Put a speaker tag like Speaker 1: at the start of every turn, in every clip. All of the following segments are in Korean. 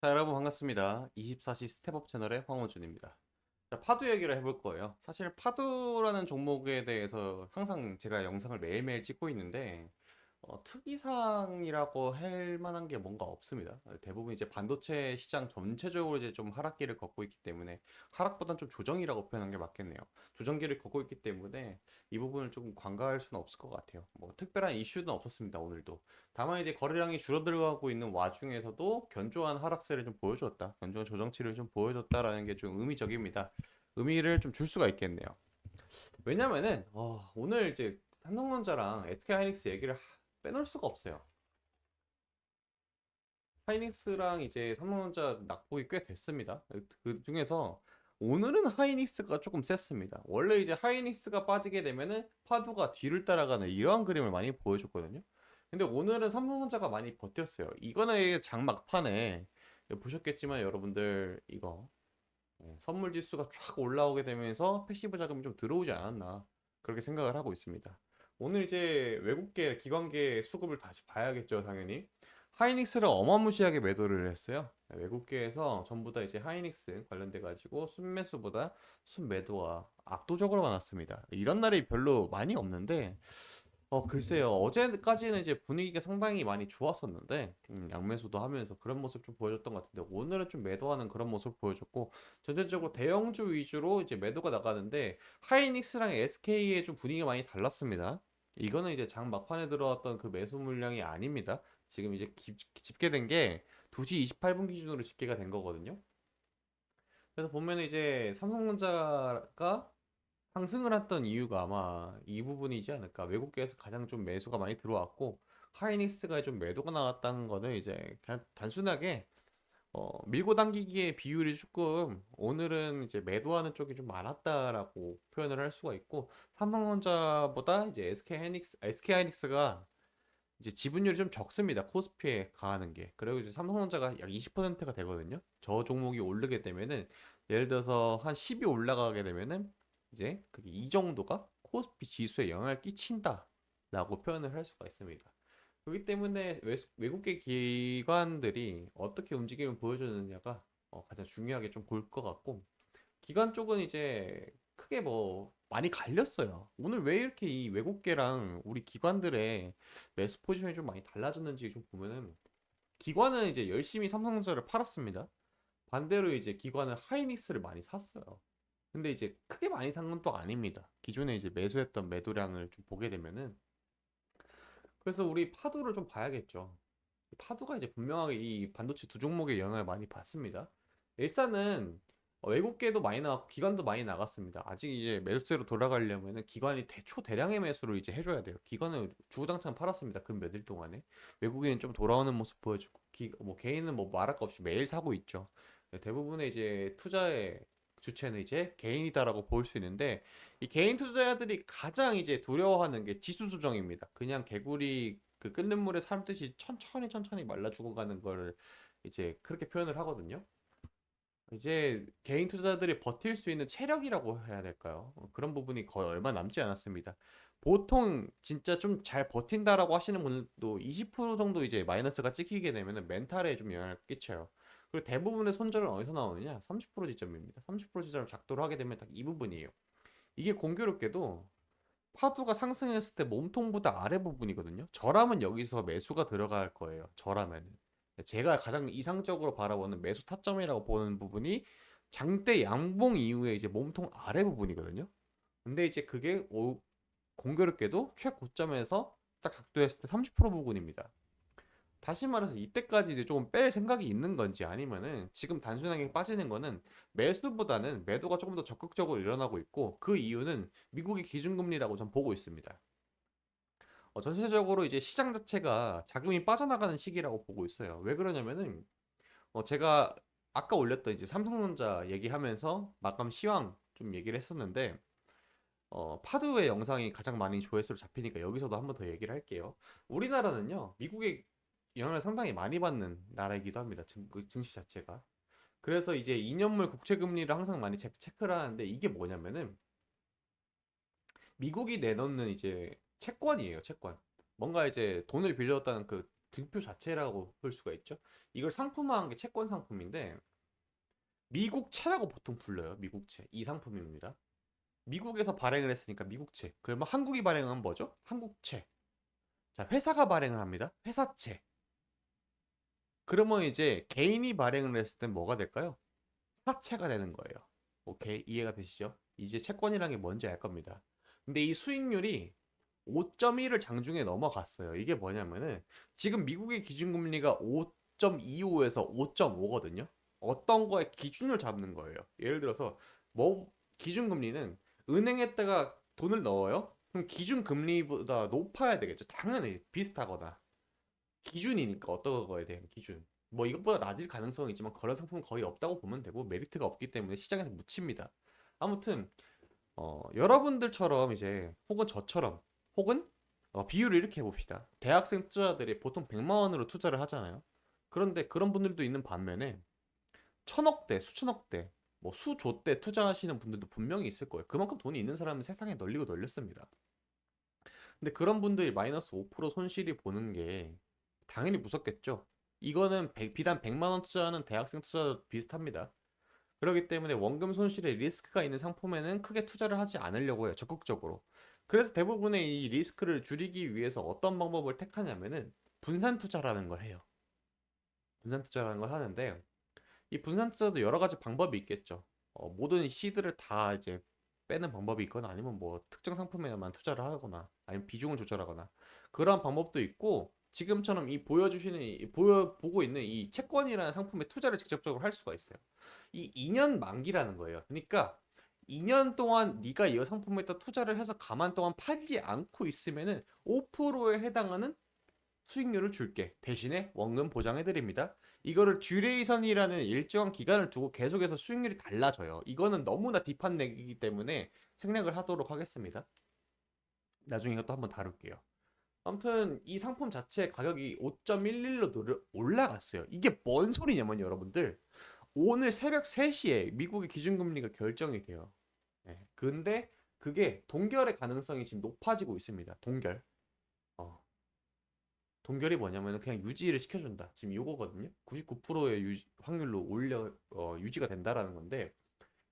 Speaker 1: 자, 여러분 반갑습니다. 24시 스텝업 채널의 황호준입니다. 자, 파도 얘기를 해볼 거예요. 사실 파도라는 종목에 대해서 항상 제가 영상을 매일매일 찍고 있는데 특이사항이라고 할 만한 게 뭔가 없습니다. 대부분 이제 반도체 시장 전체적으로 이제 좀 하락기를 걷고 있기 때문에 하락보단 좀 조정이라고 표현한 게 맞겠네요. 조정기를 걷고 있기 때문에 이 부분을 조금 관가할 수는 없을 것 같아요. 뭐 특별한 이슈는 없었습니다, 오늘도. 다만 이제 거래량이 줄어들어가고 있는 와중에서도 견조한 하락세를 좀 보여줬다. 견조한 조정치를 좀 보여줬다라는 게 좀 의미적입니다. 의미를 좀 줄 수가 있겠네요. 왜냐면은 오늘 이제 삼성전자랑 SK하이닉스 얘기를 빼놓을 수가 없어요. 하이닉스랑 이제 삼성전자 낙폭이 꽤 됐습니다. 그 중에서 오늘은 하이닉스가 조금 셌습니다. 원래 이제 하이닉스가 빠지게 되면은 파도가 뒤를 따라가는 이러한 그림을 많이 보여줬거든요. 근데 오늘은 삼성전자가 많이 버텼어요. 이거는 장막판에 보셨겠지만 여러분들 이거 선물 지수가 쫙 올라오게 되면서 패시브 자금이 좀 들어오지 않았나 그렇게 생각을 하고 있습니다. 오늘 이제 외국계 기관계 수급을 다시 봐야겠죠, 당연히. 하이닉스를 어마무시하게 매도를 했어요. 외국계에서 전부 다 이제 하이닉스 관련돼 가지고 순매수보다 순매도가 압도적으로 많았습니다. 이런 날이 별로 많이 없는데 글쎄요. 어제까지는 이제 분위기가 상당히 많이 좋았었는데, 양매수도 하면서 그런 모습 좀 보여줬던 것 같은데, 오늘은 좀 매도하는 그런 모습 보여줬고, 전체적으로 대형주 위주로 이제 매도가 나가는데, 하이닉스랑 SK의 좀 분위기가 많이 달랐습니다. 이거는 이제 장 막판에 들어왔던 그 매수 물량이 아닙니다. 지금 이제 집계된 게 2시 28분 기준으로 집계가 된 거거든요. 그래서 보면 이제 삼성전자가 상승을 했던 이유가 아마 이 부분이지 않을까. 외국계에서 가장 좀 매수가 많이 들어왔고 하이닉스가 좀 매도가 나왔다는 거는 이제 그냥 단순하게 밀고 당기기의 비율이 조금 오늘은 이제 매도하는 쪽이 좀 많았다라고 표현을 할 수가 있고 삼성전자보다 이제 SK하이닉스가 이제 지분율이 좀 적습니다. 코스피에 가하는 게. 그리고 이제 삼성전자가 약 20%가 되거든요. 저 종목이 오르게 되면은 예를 들어서 한 10이 올라가게 되면은 이제 그게 이 정도가 코스피 지수에 영향을 끼친다라고 표현을 할 수가 있습니다. 그렇기 때문에 외국계 기관들이 어떻게 움직임을 보여주느냐가 가장 중요하게 좀 볼 것 같고 기관 쪽은 이제 크게 뭐 많이 갈렸어요. 오늘 왜 이렇게 이 외국계랑 우리 기관들의 매수 포지션이 좀 많이 달라졌는지 좀 보면은 기관은 이제 열심히 삼성전자를 팔았습니다. 반대로 이제 기관은 하이닉스를 많이 샀어요. 근데 이제 크게 많이 산 건 또 아닙니다. 기존에 이제 매수했던 매도량을 좀 보게 되면은 그래서 우리 파도를 좀 봐야겠죠. 파도가 이제 분명하게 이 반도체 두 종목의 영향을 많이 받습니다. 일단은 외국계도 많이 나왔고 기관도 많이 나갔습니다. 아직 이제 매수세로 돌아가려면은 기관이 초대량의 매수를 이제 해줘야 돼요. 기관은 주구장창 팔았습니다. 그 몇일 동안에 외국인은 좀 돌아오는 모습 보여주고 뭐 개인은 뭐 말할 거 없이 매일 사고 있죠. 네, 대부분의 이제 투자의 주체는 이제 개인이다라고 볼 수 있는데 이 개인 투자자들이 가장 이제 두려워하는 게 지수 조정입니다. 그냥 개구리 그 끓는 물에 삶듯이 천천히 천천히 말라 죽어가는 걸 이제 그렇게 표현을 하거든요. 이제 개인 투자들이 버틸 수 있는 체력이라고 해야 될까요? 그런 부분이 거의 얼마 남지 않았습니다. 보통 진짜 좀 잘 버틴다라고 하시는 분들도 20% 정도 이제 마이너스가 찍히게 되면 멘탈에 좀 영향을 끼쳐요. 그리고 대부분의 손절은 어디서 나오느냐? 30% 지점입니다. 30% 지점을 작도를 하게 되면 딱 이 부분이에요. 이게 공교롭게도 파도가 상승했을 때 몸통보다 아래 부분이거든요. 저라면 여기서 매수가 들어갈 거예요. 저라면은. 제가 가장 이상적으로 바라보는 매수 타점이라고 보는 부분이 장대 양봉 이후에 이제 몸통 아래 부분이거든요. 근데 이제 그게 공교롭게도 최고점에서 딱 작도했을 때 30% 부분입니다. 다시 말해서 이때까지 이제 조금 뺄 생각이 있는 건지 아니면은 지금 단순하게 빠지는 거는 매수보다는 매도가 조금 더 적극적으로 일어나고 있고 그 이유는 미국의 기준금리라고 전 보고 있습니다. 전체적으로 이제 시장 자체가 자금이 빠져나가는 시기라고 보고 있어요. 왜 그러냐면은 제가 아까 올렸던 이제 삼성전자 얘기하면서 마감 시황 좀 얘기를 했었는데 파두의 영상이 가장 많이 조회수로 잡히니까 여기서도 한번 더 얘기를 할게요. 우리나라는요, 미국의 영향을 상당히 많이 받는 나라이기도 합니다. 그 증시 자체가. 그래서 이제 2년물 국채 금리를 항상 많이 체크를 하는데 이게 뭐냐면은 미국이 내놓는 이제 채권이에요, 채권. 뭔가 이제 돈을 빌렸다는 그 등표 자체라고 볼 수가 있죠. 이걸 상품화한 게 채권 상품인데 미국채라고 보통 불러요. 미국채. 이 상품입니다. 미국에서 발행을 했으니까 미국채. 그러면 한국이 발행한 뭐죠? 한국채. 자, 회사가 발행을 합니다. 회사채. 그러면 이제 개인이 발행을 했을 땐 뭐가 될까요? 사채가 되는 거예요. 오케이, 이해가 되시죠? 이제 채권이란 게 뭔지 알 겁니다. 근데 이 수익률이 5.1을 장중에 넘어갔어요. 이게 뭐냐면은 지금 미국의 기준금리가 5.25에서 5.5거든요. 어떤 거에 기준을 잡는 거예요. 예를 들어서 뭐 기준금리는 은행에다가 돈을 넣어요. 그럼 기준금리보다 높아야 되겠죠. 당연히 비슷하거나. 기준이니까 어떤 거에 대한 기준. 뭐 이것보다 낮을 가능성이 있지만 그런 상품은 거의 없다고 보면 되고 메리트가 없기 때문에 시장에서 묻힙니다. 아무튼 여러분들처럼 이제 혹은 저처럼 혹은 비율을 이렇게 해봅시다. 대학생 투자자들이 보통 100만 원으로 투자를 하잖아요. 그런데 그런 분들도 있는 반면에 천억대, 수천억대, 뭐 수조대 투자하시는 분들도 분명히 있을 거예요. 그만큼 돈이 있는 사람은 세상에 널리고 널렸습니다. 근데 그런 분들이 마이너스 5% 손실이 보는 게 당연히 무섭겠죠. 이거는 비단 100만 원 투자하는 대학생 투자 비슷합니다. 그렇기 때문에 원금 손실에 리스크가 있는 상품에는 크게 투자를 하지 않으려고 해요. 적극적으로. 그래서 대부분의 이 리스크를 줄이기 위해서 어떤 방법을 택하냐면은 분산 투자라는 걸 해요. 분산 투자라는 걸 하는데 이 분산 투자도 여러 가지 방법이 있겠죠. 모든 시드를 다 이제 빼는 방법이 있거나 아니면 뭐 특정 상품에만 투자를 하거나 아니면 비중을 조절하거나 그런 방법도 있고 지금처럼 이 보고 있는 이 채권이라는 상품에 투자를 직접적으로 할 수가 있어요. 이 2년 만기라는 거예요. 그러니까 2년 동안 네가 이 상품에다 투자를 해서 가만 동안 팔지 않고 있으면은 5%에 해당하는 수익률을 줄게. 대신에 원금 보장해 드립니다. 이거를 듀레이션이라는 일정한 기간을 두고 계속해서 수익률이 달라져요. 이거는 너무나 딥한 내기이기 때문에 생략을 하도록 하겠습니다. 나중에 이것도 한번 다룰게요. 아무튼 이 상품 자체 가격이 5.11로 올라갔어요. 이게 뭔 소리냐면 여러분들 오늘 새벽 3시에 미국의 기준금리가 결정이 돼요. 네. 근데 그게 동결의 가능성이 지금 높아지고 있습니다. 동결. 어, 동결이 뭐냐면 그냥 유지를 시켜준다. 지금 이거거든요. 99%의 확률로 유지가 된다라는 건데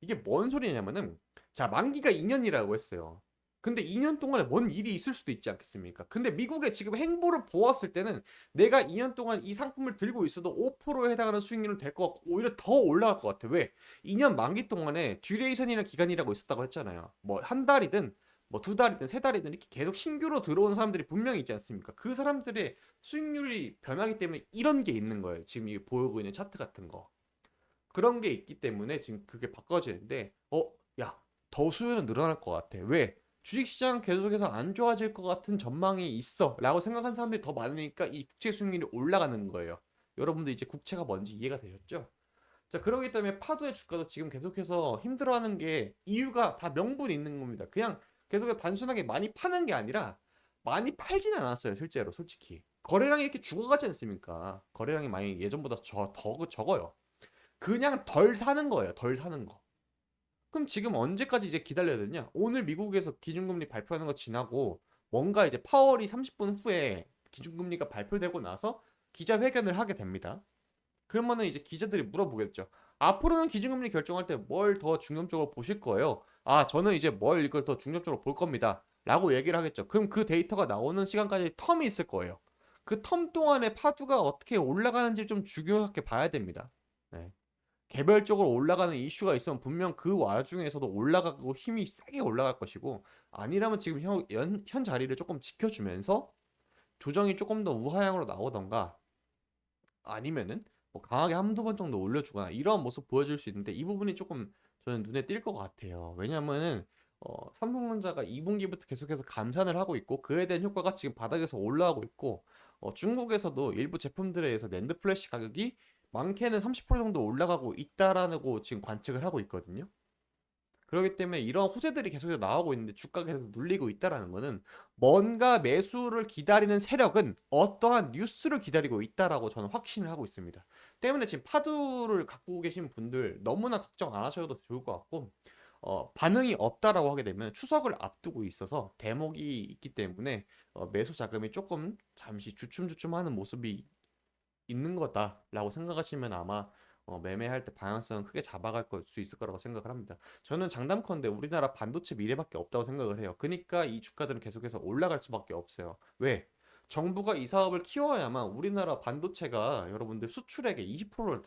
Speaker 1: 이게 뭔 소리냐면은 자 만기가 2년이라고 했어요. 근데 2년 동안에 뭔 일이 있을 수도 있지 않겠습니까? 근데 미국의 지금 행보를 보았을 때는 내가 2년 동안 이 상품을 들고 있어도 5%에 해당하는 수익률은 될 것 같고 오히려 더 올라갈 것 같아. 왜? 2년 만기 동안에 듀레이션이라는 기간이라고 있었다고 했잖아요. 뭐 한 달이든 뭐 두 달이든 세 달이든 이렇게 계속 신규로 들어온 사람들이 분명히 있지 않습니까? 그 사람들의 수익률이 변하기 때문에 이런 게 있는 거예요. 지금 이 보이고 있는 차트 같은 거. 그런 게 있기 때문에 지금 그게 바꿔지는데 야, 더 수요는 늘어날 것 같아. 왜? 주식시장 계속해서 안 좋아질 것 같은 전망이 있어 라고 생각한 사람들이 더 많으니까 이 국채 수익률이 올라가는 거예요. 여러분들 이제 국채가 뭔지 이해가 되셨죠? 자, 그러기 때문에 파도의 주가도 지금 계속해서 힘들어하는 게 이유가 다 명분이 있는 겁니다. 그냥 계속해서 단순하게 많이 파는 게 아니라 많이 팔진 않았어요. 실제로 솔직히 거래량이 이렇게 죽어가지 않습니까? 거래량이 많이 예전보다 더 적어요. 그냥 덜 사는 거예요. 덜 사는 거. 그럼 지금 언제까지 이제 기다려야 되냐? 오늘 미국에서 기준금리 발표하는 거 지나고 뭔가 이제 파월이 30분 후에 기준금리가 발표되고 나서 기자회견을 하게 됩니다. 그러면은 이제 기자들이 물어보겠죠. 앞으로는 기준금리 결정할 때 뭘 더 중점적으로 보실 거예요? 아, 저는 이제 뭘 이걸 더 중점적으로 볼 겁니다. 라고 얘기를 하겠죠. 그럼 그 데이터가 나오는 시간까지 텀이 있을 거예요. 그 텀 동안에 파두가 어떻게 올라가는지 좀 중요하게 봐야 됩니다. 네. 개별적으로 올라가는 이슈가 있으면 분명 그 와중에서도 올라가고 힘이 세게 올라갈 것이고 아니라면 지금 현 자리를 조금 지켜주면서 조정이 조금 더 우하향으로 나오던가 아니면은 뭐 강하게 한두 번 정도 올려주거나 이런 모습 보여줄 수 있는데 이 부분이 조금 저는 눈에 띌 것 같아요. 왜냐면은 삼성전자가 2분기부터 계속해서 감산을 하고 있고 그에 대한 효과가 지금 바닥에서 올라오고 있고 중국에서도 일부 제품들에 의해서 낸드 플래시 가격이 많게는 30% 정도 올라가고 있다라고 지금 관측을 하고 있거든요. 그렇기 때문에 이런 호재들이 계속해서 나오고 있는데 주가가 계속 눌리고 있다라는 거는 뭔가 매수를 기다리는 세력은 어떠한 뉴스를 기다리고 있다라고 저는 확신을 하고 있습니다. 때문에 지금 파두를 갖고 계신 분들 너무나 걱정 안 하셔도 좋을 것 같고 반응이 없다라고 하게 되면 추석을 앞두고 있어서 대목이 있기 때문에 매수 자금이 조금 잠시 주춤주춤하는 모습이 있는 거다라고 생각하시면 아마 매매할 때 방향성은 크게 잡아갈 수 있을 거라고 생각을 합니다. 저는 장담컨대 우리나라 반도체 미래밖에 없다고 생각을 해요. 그러니까 이 주가들은 계속해서 올라갈 수밖에 없어요. 왜? 정부가 이 사업을 키워야만 우리나라 반도체가 여러분들 수출액의 20%를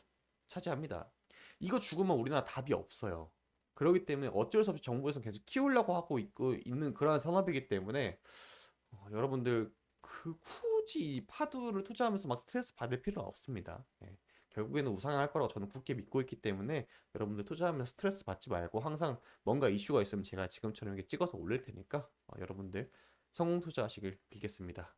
Speaker 1: 차지합니다. 이거 죽으면 우리나라 답이 없어요. 그렇기 때문에 어쩔 수 없이 정부에서 계속 키우려고 하고 있고 있는 그러한 산업이기 때문에 여러분들 굳이 이 파두를 투자하면서 막 스트레스 받을 필요는 없습니다. 예. 결국에는 우상향할 거라고 저는 굳게 믿고 있기 때문에 여러분들 투자하면서 스트레스 받지 말고 항상 뭔가 이슈가 있으면 제가 지금처럼 이렇게 찍어서 올릴 테니까 여러분들 성공 투자하시길 빌겠습니다.